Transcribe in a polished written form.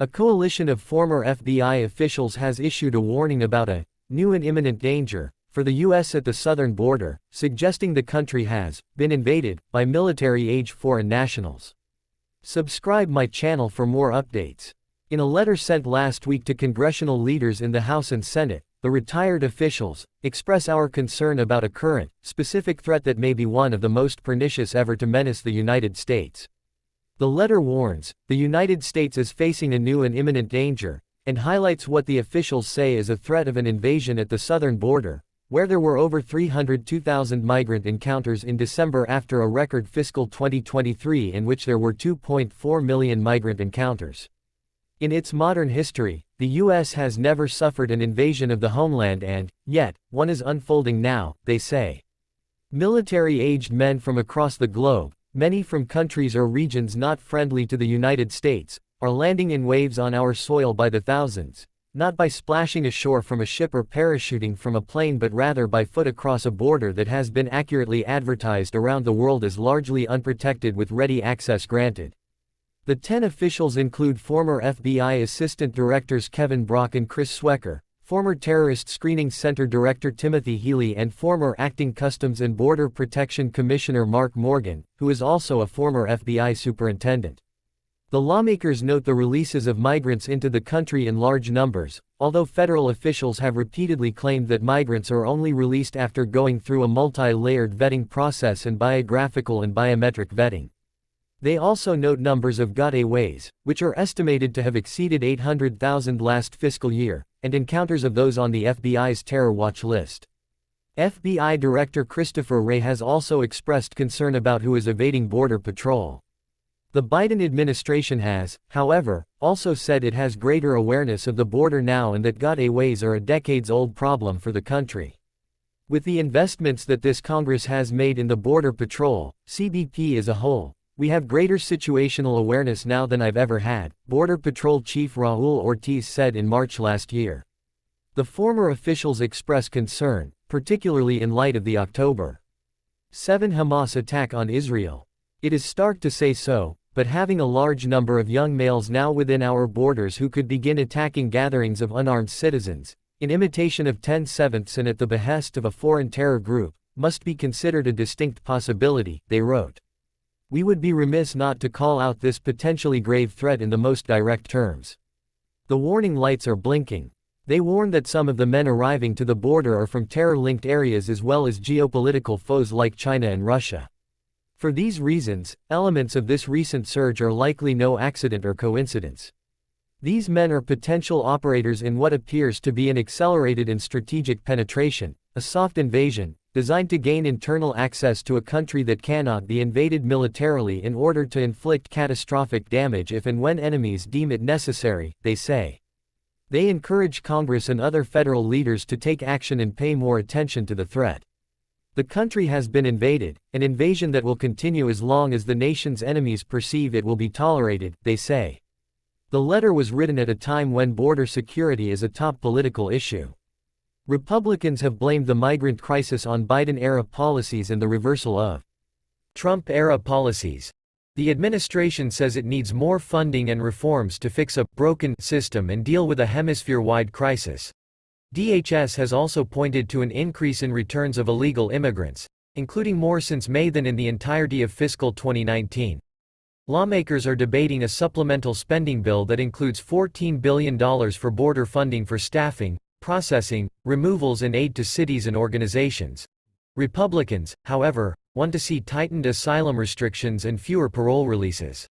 A coalition of former FBI officials has issued a warning about a new and imminent danger for the U.S. at the southern border, suggesting the country has been invaded by military-age foreign nationals. Subscribe my channel for more updates. In a letter sent last week to congressional leaders in the House and Senate, the retired officials express our concern about a current, specific threat that may be one of the most pernicious ever to menace the United States. The letter warns, the United States is facing a new and imminent danger, and highlights what the officials say is a threat of an invasion at the southern border, where there were over 302,000 migrant encounters in December after a record fiscal 2023 in which there were 2.4 million migrant encounters. In its modern history, the U.S. has never suffered an invasion of the homeland and, yet, one is unfolding now, they say. Military-aged men from across the globe, many from countries or regions not friendly to the United States, are landing in waves on our soil by the thousands, not by splashing ashore from a ship or parachuting from a plane but rather by foot across a border that has been accurately advertised around the world as largely unprotected with ready access granted. The 10 officials include former FBI Assistant Directors Kevin Brock and Chris Swecker, former Terrorist Screening Center Director Timothy Healy and former Acting Customs and Border Protection Commissioner Mark Morgan, who is also a former FBI superintendent. The lawmakers note the releases of migrants into the country in large numbers, although federal officials have repeatedly claimed that migrants are only released after going through a multi-layered vetting process and biographical and biometric vetting. They also note numbers of gotaways, which are estimated to have exceeded 800,000 last fiscal year, and encounters of those on the FBI's terror watch list. FBI Director Christopher Wray has also expressed concern about who is evading Border Patrol. The Biden administration has, however, also said it has greater awareness of the border now and that gotaways are a decades-old problem for the country. With the investments that this Congress has made in the Border Patrol, CBP as a whole, we have greater situational awareness now than I've ever had, Border Patrol Chief Raul Ortiz said in March last year. The former officials express concern, particularly in light of the October 7 Hamas attack on Israel. It is stark to say so, but having a large number of young males now within our borders who could begin attacking gatherings of unarmed citizens, in imitation of 10/7 and at the behest of a foreign terror group, must be considered a distinct possibility, they wrote. We would be remiss not to call out this potentially grave threat in the most direct terms. The warning lights are blinking. They warn that some of the men arriving to the border are from terror-linked areas as well as geopolitical foes like China and Russia. For these reasons, elements of this recent surge are likely no accident or coincidence. These men are potential operators in what appears to be an accelerated and strategic penetration, a soft invasion, designed to gain internal access to a country that cannot be invaded militarily in order to inflict catastrophic damage if and when enemies deem it necessary, they say. They encourage Congress and other federal leaders to take action and pay more attention to the threat. The country has been invaded, an invasion that will continue as long as the nation's enemies perceive it will be tolerated, they say. The letter was written at a time when border security is a top political issue. Republicans have blamed the migrant crisis on Biden-era policies and the reversal of Trump-era policies. The administration says it needs more funding and reforms to fix a broken system and deal with a hemisphere-wide crisis. DHS has also pointed to an increase in returns of illegal immigrants, including more since May than in the entirety of fiscal 2019. Lawmakers are debating a supplemental spending bill that includes $14 billion for border funding for staffing, processing, removals and aid to cities and organizations. Republicans, however, want to see tightened asylum restrictions and fewer parole releases.